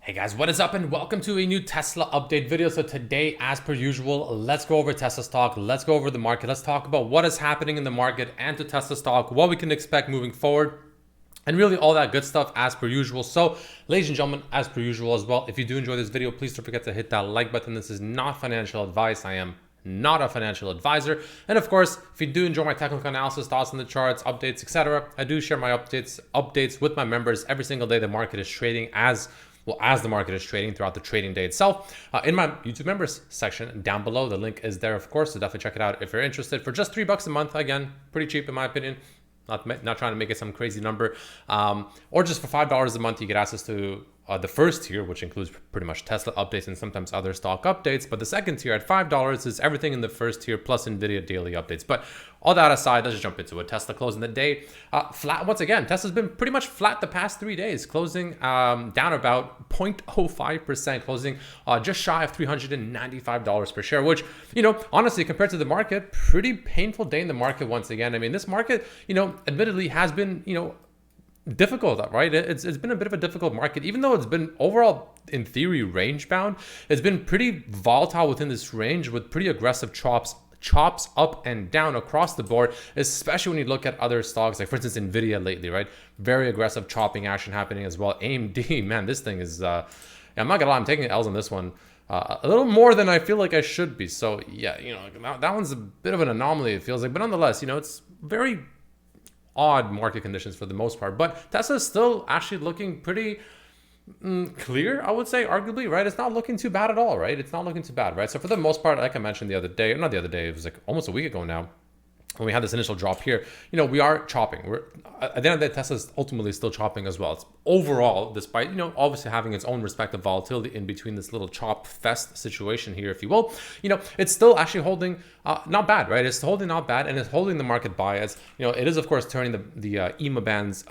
Hey guys, what is up and welcome to a new Tesla update video. So today, as per usual, let's go over Tesla stock, let's go over the market, let's talk about what is happening in the market and to Tesla stock, what we can expect moving forward, and really all that good stuff as per usual. So ladies and gentlemen, as per usual as well, if you do enjoy this video, please don't forget to hit that like button. This is not financial advice. I am not a financial advisor. And of course, if you do enjoy my technical analysis, thoughts on the charts, updates, etc., I do share my updates with my members every single day the market is trading as the market is trading throughout the trading day itself. In my YouTube members section down below, the link is there, of course, so definitely check it out if you're interested. For just $3 a month, again, pretty cheap in my opinion. Not trying to make it some crazy number, or just for $5 a month, you get access to the first tier, which includes pretty much Tesla updates and sometimes other stock updates. But the second tier at $5 is everything in the first tier plus NVIDIA daily updates. But all that aside, let's just jump into it. Tesla closing the day flat once again. Tesla's been pretty much flat the past 3 days, closing down about 0.05%, closing just shy of $395 per share, which, honestly, compared to the market, pretty painful day in the market once again. I mean, this market, admittedly has been, difficult, right? It's been a bit of a difficult market, even though it's been overall in theory range bound. It's been pretty volatile within this range with pretty aggressive chops up and down across the board, especially when you look at other stocks, like for instance nvidia lately, right? Very aggressive chopping action happening as well. AMD, man, this thing is I'm not gonna lie, I'm taking L's on this one a little more than I feel like I should be. So yeah, that one's a bit of an anomaly, it feels like, but nonetheless, it's very odd market conditions for the most part. But Tesla is still actually looking pretty clear, I would say, arguably, right? It's not looking too bad at all, right? It's not looking too bad, right? So for the most part, like I mentioned the other day, not the other day, it was like almost a week ago now, when we had this initial drop here, we are chopping. We're at the end of the day, Tesla's ultimately still chopping as well. It's overall, despite, obviously having its own respective volatility in between this little chop fest situation here, if you will, it's still actually holding not bad, right? It's holding not bad, and it's holding the market bias. It is, of course, turning the EMA bands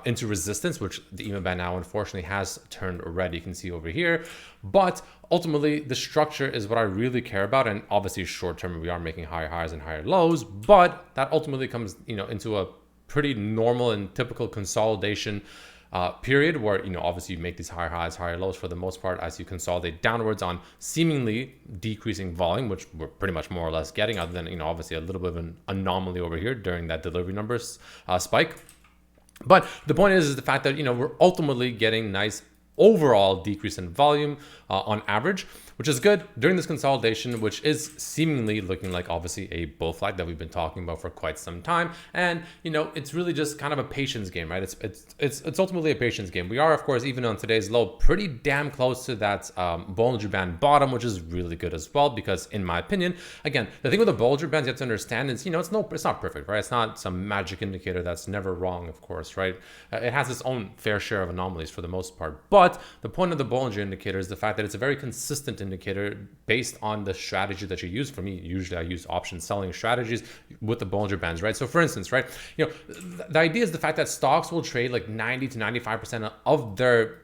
into resistance, which the EMA band now unfortunately has turned red. You can see over here, but ultimately the structure is what I really care about. And obviously short term, we are making higher highs and higher lows, but that ultimately comes, into a pretty normal and typical consolidation period where, obviously you make these higher highs, higher lows for the most part as you consolidate downwards on seemingly decreasing volume, which we're pretty much more or less getting, other than, obviously a little bit of an anomaly over here during that delivery numbers spike. But the point is the fact that, we're ultimately getting nice overall decrease in volume on average, which is good during this consolidation, which is seemingly looking like obviously a bull flag that we've been talking about for quite some time. And it's really just kind of a patience game, right? It's ultimately a patience game. We are, of course, even on today's low, pretty damn close to that Bollinger Band bottom, which is really good as well, because in my opinion, again, the thing with the Bollinger Bands you have to understand is, it's not perfect, right? It's not some magic indicator that's never wrong, of course, right? It has its own fair share of anomalies for the most part. But the point of the Bollinger indicator is the fact that it's a very consistent indicator based on the strategy that you use. For me, usually I use option selling strategies with the Bollinger Bands, right? So for instance, right, the idea is the fact that stocks will trade like 90 to 95% of their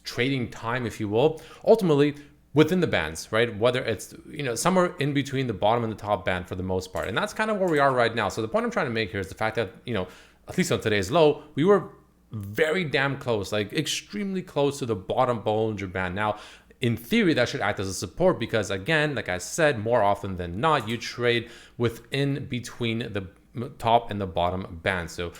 trading time, if you will, ultimately within the bands, right? Whether it's, somewhere in between the bottom and the top band for the most part. And that's kind of where we are right now. So the point I'm trying to make here is the fact that, at least on today's low, we were very damn close, like extremely close to the bottom Bollinger Band. Now, in theory, that should act as a support because, again, like I said, more often than not, you trade within between the top and the bottom band. So,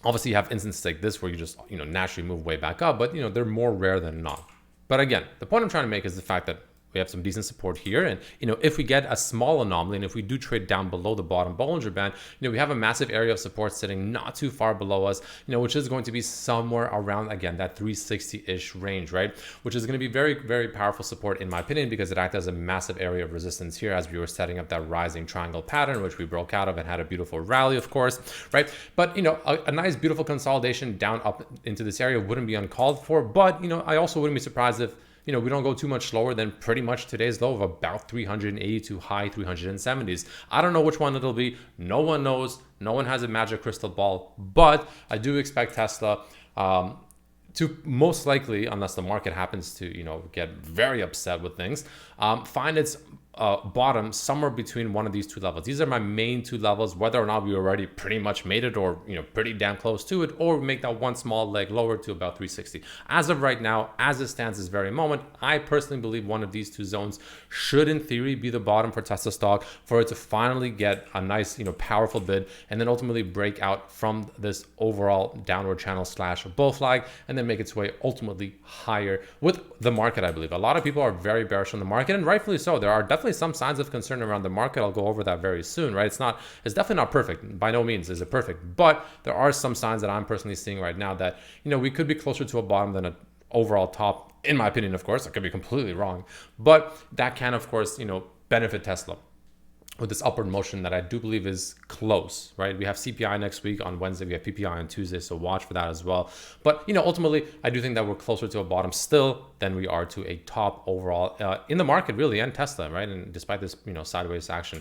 obviously you have instances like this where you just, naturally move way back up, but, they're more rare than not. But again, the point I'm trying to make is the fact that we have some decent support here. And, if we get a small anomaly and if we do trade down below the bottom Bollinger Band, we have a massive area of support sitting not too far below us, which is going to be somewhere around, again, that 360-ish range, right? Which is going to be very, very powerful support in my opinion, because it acts as a massive area of resistance here as we were setting up that rising triangle pattern, which we broke out of and had a beautiful rally, of course, right? But, a nice, beautiful consolidation down up into this area wouldn't be uncalled for. But, I also wouldn't be surprised if, we don't go too much slower than pretty much today's low of about 380 to high 370s. I don't know which one it'll be. No one knows. No one has a magic crystal ball. But I do expect Tesla to most likely, unless the market happens to, get very upset with things, find its bottom somewhere between one of these two levels. These are my main two levels, whether or not we already pretty much made it or, pretty damn close to it, or make that one small leg lower to about 360. As of right now, as it stands this very moment, I personally believe one of these two zones should in theory be the bottom for Tesla stock, for it to finally get a nice, powerful bid and then ultimately break out from this overall downward channel slash bull flag and then make its way ultimately higher with the market. I believe a lot of people are very bearish on the market, and rightfully so. There are definitely some signs of concern around the market. I'll go over that very soon, right? It's definitely not perfect. By no means is it perfect, but there are some signs that I'm personally seeing right now that, we could be closer to a bottom than an overall top, in my opinion. Of course, I could be completely wrong, but that can, of course, benefit Tesla with this upward motion that I do believe is close, right? We have CPI next week on Wednesday, we have PPI on Tuesday, so watch for that as well. But, ultimately, I do think that we're closer to a bottom still than we are to a top overall in the market, really, and Tesla, right? And despite this, sideways action.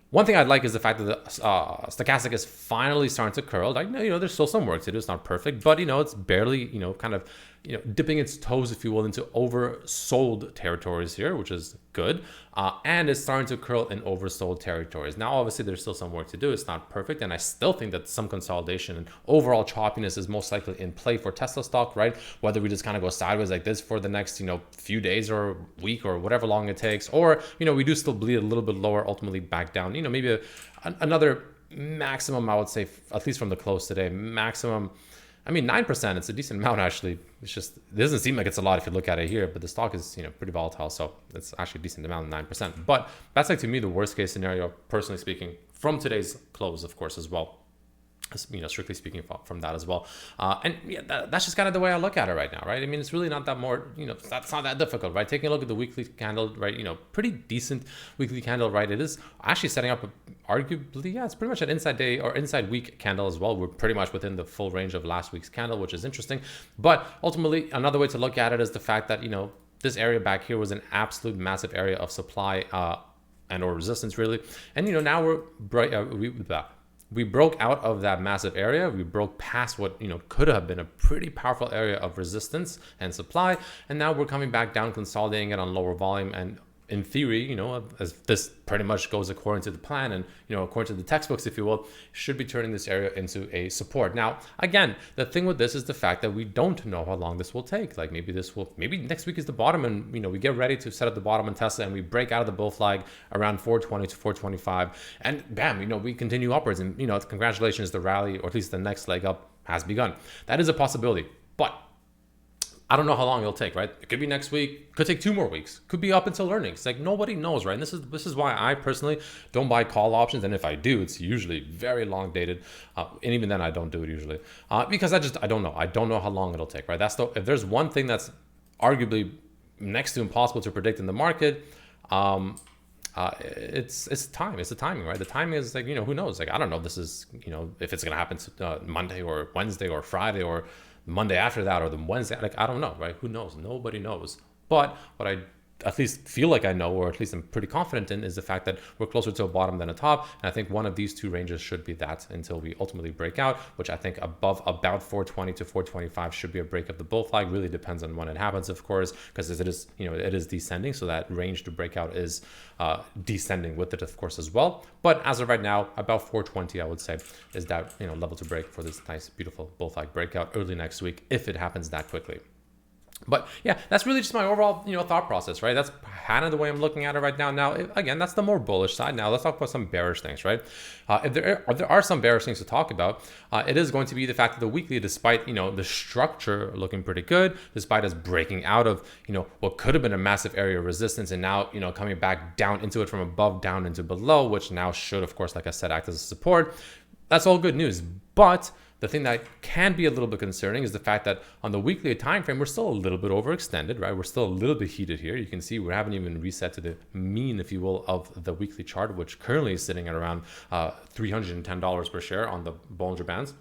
One thing I'd like is the fact that the stochastic is finally starting to curl. Like, there's still some work to do. It's not perfect, but, it's barely, kind of, dipping its toes, if you will, into oversold territories here, which is good. And it's starting to curl in oversold territories. Now, obviously, there's still some work to do. It's not perfect. And I still think that some consolidation and overall choppiness is most likely in play for Tesla stock, right? Whether we just kind of go sideways like this for the next, few days or week or whatever long it takes, or, we do still bleed a little bit lower, ultimately back down, maybe another maximum, I would say, at least from the close today, maximum. 9%, it's a decent amount, actually. It's just, it doesn't seem like it's a lot if you look at it here, but the stock is, pretty volatile. So it's actually a decent amount, 9%. But that's, like, to me, the worst case scenario, personally speaking, from today's close, of course, as well. Strictly speaking from that as well. And yeah, that's just kind of the way I look at it right now, right? It's really not that more, that's not that difficult, right? Taking a look at the weekly candle, right? Pretty decent weekly candle, right? It is actually setting up arguably, yeah, it's pretty much an inside day or inside week candle as well. We're pretty much within the full range of last week's candle, which is interesting. But ultimately, another way to look at it is the fact that, this area back here was an absolute massive area of supply and or resistance, really. And, now we broke out of that massive area. We broke past what, could have been a pretty powerful area of resistance and supply. And now we're coming back down, consolidating it on lower volume. And in theory, as this pretty much goes according to the plan and, according to the textbooks, if you will, should be turning this area into a support. Now, again, the thing with this is the fact that we don't know how long this will take. Like maybe next week is the bottom and, we get ready to set up the bottom in Tesla and we break out of the bull flag around 420 to 425 and bam, we continue upwards and, congratulations, the rally, or at least the next leg up has begun. That is a possibility, but I don't know how long it'll take, right? It could be next week, could take 2 more weeks, could be up until earnings. Like nobody knows, right? And this is why I personally don't buy call options. And if I do, it's usually very long dated. And even then I don't do it usually because I don't know. I don't know how long it'll take, right? If there's one thing that's arguably next to impossible to predict in the market, it's time. It's the timing, right? The timing is like, who knows? Like, I don't know if this is, if it's going to happen Monday or Wednesday or Friday or Monday after that or the Wednesday, like I don't know, right? Who knows? Nobody knows. But what I at least feel like I know, or at least I'm pretty confident in, is the fact that we're closer to a bottom than a top. And I think one of these two ranges should be that until we ultimately break out, which I think above about 420 to 425 should be a break of the bull flag. Really depends on when it happens, of course, because it is, it is descending. So that range to break out is descending with it, of course, as well. But as of right now, about 420, I would say, is that, level to break for this nice, beautiful bull flag breakout early next week, if it happens that quickly. But yeah, that's really just my overall, thought process, right? That's kind of the way I'm looking at it right now. Now, again, that's the more bullish side. Now, let's talk about some bearish things, right? If there are some bearish things to talk about, it is going to be the fact that the weekly, despite, the structure looking pretty good, despite us breaking out of, what could have been a massive area of resistance and now, coming back down into it from above, down into below, which now should, of course, like I said, act as a support. That's all good news. But the thing that can be a little bit concerning is the fact that on the weekly time frame, we're still a little bit overextended, right? We're still a little bit heated here. You can see we haven't even reset to the mean, if you will, of the weekly chart, which currently is sitting at around $310 per share on the Bollinger Bands.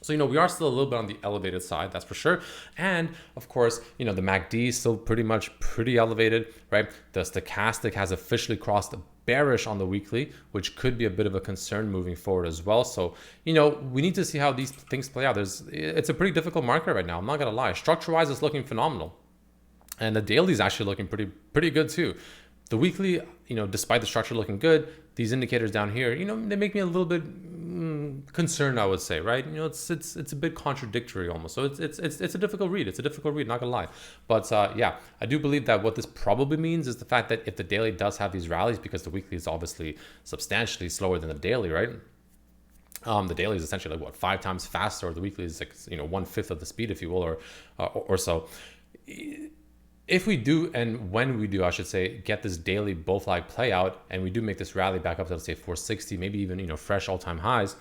So, we are still a little bit on the elevated side, that's for sure. And of course, the MACD is still pretty elevated, right? The stochastic has officially crossed the bearish on the weekly, which could be a bit of a concern moving forward as well. So, we need to see how these things play out. It's a pretty difficult market right now. I'm not going to lie. Structure-wise, it's looking phenomenal. And the daily is actually looking pretty good too. the weekly, despite the structure looking good, these indicators down here, they make me a little bit concerned, I would say, right? It's a bit contradictory almost. So it's a difficult read. It's a difficult read, not gonna lie. But yeah, I do believe that what this probably means is the fact that if the daily does have these rallies, because the weekly is obviously substantially slower than the daily, right? The daily is essentially like what, 5 times faster, or the weekly is like 1/5 of the speed, if you will, or so. If we do, and when we do, I should say, get this daily bull flag play out, and we do make this rally back up to, let's say, 460, maybe even fresh all-time highs,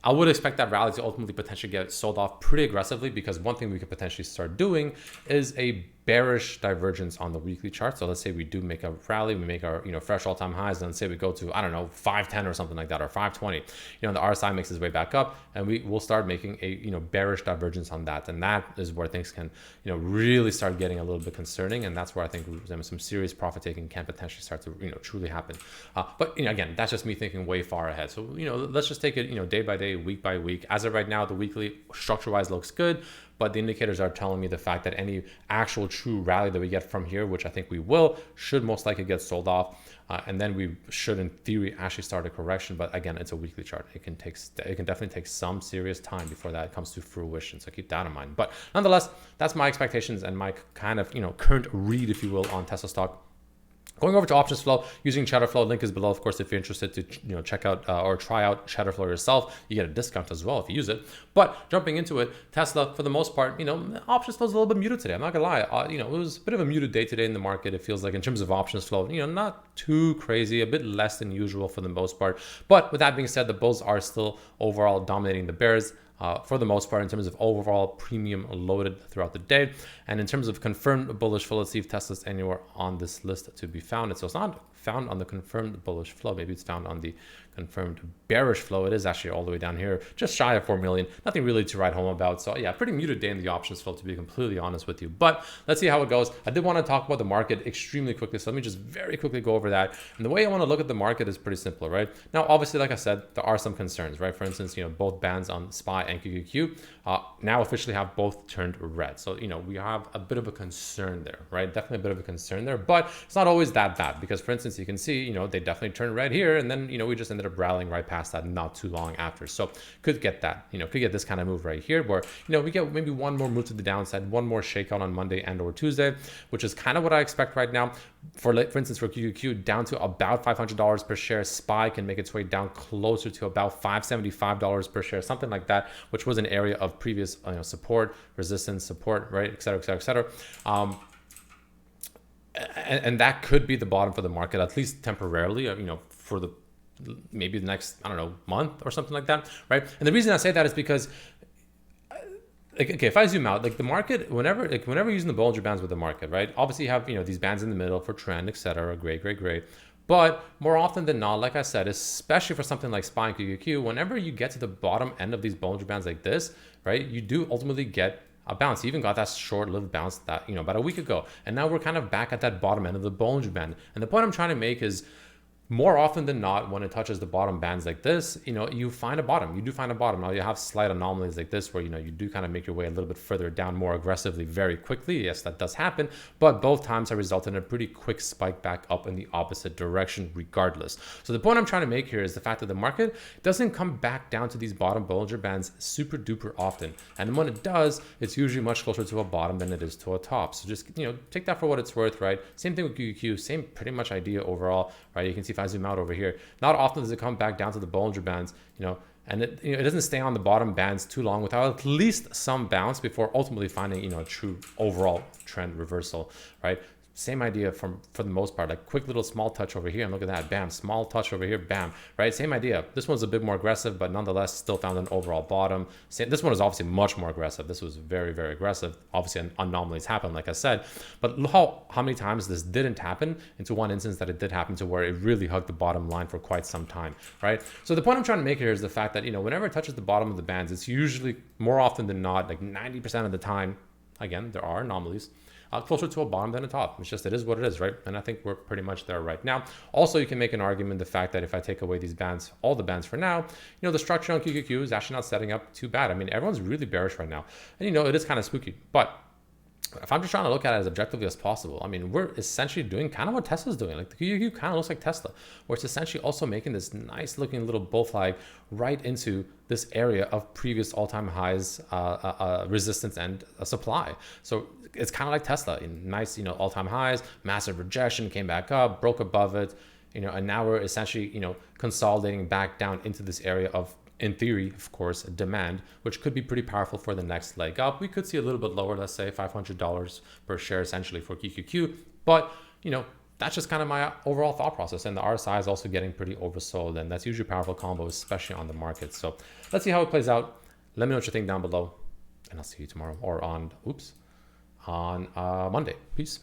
I would expect that rally to ultimately potentially get sold off pretty aggressively, because one thing we could potentially start doing is a bearish divergence on the weekly chart. So let's say we do make a rally, we make our fresh all-time highs, and then say we go to, I don't know, 510 or something like that, or 520. The RSI makes its way back up, and we will start making a bearish divergence on that, and that is where things can really start getting a little bit concerning, and that's where I think some serious profit taking can potentially start to truly happen. But again, that's just me thinking way far ahead. So let's just take it day by day, week by week. As of right now, the weekly structure-wise looks good, but the indicators are telling me the fact that any actual true rally that we get from here, which I think we will, should most likely get sold off, and then we should, in theory, actually start a correction. But again, it's a weekly chart. It can definitely take some serious time before that comes to fruition. So keep that in mind. But nonetheless, that's my expectations and my kind of current read, if you will, on Tesla stock. Going over to options flow using Cheddar Flow, link is below. Of course, if you're interested to check out or try out Cheddar Flow yourself, you get a discount as well if you use it. But jumping into it, Tesla, for the most part, options flow is a little bit muted today. I'm not gonna lie. It was a bit of a muted day today in the market. It feels like in terms of options flow, not too crazy, a bit less than usual for the most part. But with that being said, the bulls are still overall dominating the bears. For the most part, in terms of overall premium loaded throughout the day. And in terms of confirmed bullish flow, let's see if Tesla's anywhere on this list to be found. So it's not found on the confirmed bullish flow. Maybe it's found on the confirmed bearish flow. It is actually all the way down here, just shy of 4 million. Nothing really to write home about. So yeah, pretty muted day in the options flow, to be completely honest with you. But let's see how it goes. I did want to talk about the market extremely quickly. So let me just very quickly go over that. And the way I want to look at the market is pretty simple, right? Now, obviously, like I said, there are some concerns, right? For instance, both bands on SPY and QQQ now officially have both turned red. So, we have a bit of a concern there, right? Definitely a bit of a concern there, but it's not always that bad, because for instance, you can see, they definitely turned red here, and then, we just ended up rallying right past that not too long after. So could get that, could get this kind of move right here where, we get maybe one more move to the downside, one more shakeout on Monday and or Tuesday, which is kind of what I expect right now. For instance, for QQQ down to about $500 per share, SPY can make its way down closer to about $575 per share, something like that, which was an area of previous support, resistance, support, right, et cetera, et cetera, et cetera. And that could be the bottom for the market, at least temporarily, for the maybe the next, I don't know, month or something like that, right? And the reason I say that is because, okay, if I zoom out, like the market, whenever you're using the Bollinger Bands with the market, right? Obviously you have, these bands in the middle for trend, et cetera, great. But more often than not, like I said, especially for something like SPY and QQQ, whenever you get to the bottom end of these Bollinger Bands like this, right, you do ultimately get a bounce. You even got that short-lived bounce that, about a week ago. And now we're kind of back at that bottom end of the Bollinger Band. And the point I'm trying to make is, more often than not, when it touches the bottom bands like this, you find a bottom. You do find a bottom. Now you have slight anomalies like this where, you do kind of make your way a little bit further down more aggressively very quickly. Yes, that does happen. But both times have resulted in a pretty quick spike back up in the opposite direction regardless. So the point I'm trying to make here is the fact that the market doesn't come back down to these bottom Bollinger Bands super duper often. And when it does, it's usually much closer to a bottom than it is to a top. So just, take that for what it's worth, right? Same thing with QQQ, same pretty much idea overall, right? You can see if I zoom out over here, not often does it come back down to the Bollinger Bands, and it doesn't stay on the bottom bands too long without at least some bounce before ultimately finding, a true overall trend reversal, right? Same idea for the most part, like quick little small touch over here, and look at that, bam, small touch over here, bam, right? Same idea. This one's a bit more aggressive, but nonetheless still found an overall bottom. This one is obviously much more aggressive. This was very, very aggressive. Obviously anomalies happen, like I said, but look how many times this didn't happen into one instance that it did happen to where it really hugged the bottom line for quite some time, right? So the point I'm trying to make here is the fact that, whenever it touches the bottom of the bands, it's usually more often than not, like 90% of the time, again, there are anomalies, closer to a bottom than a top. It's just, it is what it is, right? And I think we're pretty much there right now. Also, you can make an argument the fact that if I take away these bands, all the bands for now, the structure on QQQ is actually not setting up too bad. I mean, everyone's really bearish right now. And it is kind of spooky, but if I'm just trying to look at it as objectively as possible, I mean, we're essentially doing kind of what Tesla's doing. Like the QQQ kind of looks like Tesla, where it's essentially also making this nice looking little bull flag right into this area of previous all-time highs, resistance and supply. So it's kind of like Tesla, in nice, all-time highs, massive rejection, came back up, broke above it, and now we're essentially, consolidating back down into this area of, in theory, of course, demand, which could be pretty powerful for the next leg up. We could see a little bit lower, let's say $500 per share essentially for QQQ. But, that's just kind of my overall thought process. And the RSI is also getting pretty oversold. And that's usually a powerful combo, especially on the market. So let's see how it plays out. Let me know what you think down below. And I'll see you tomorrow or on Monday. Peace.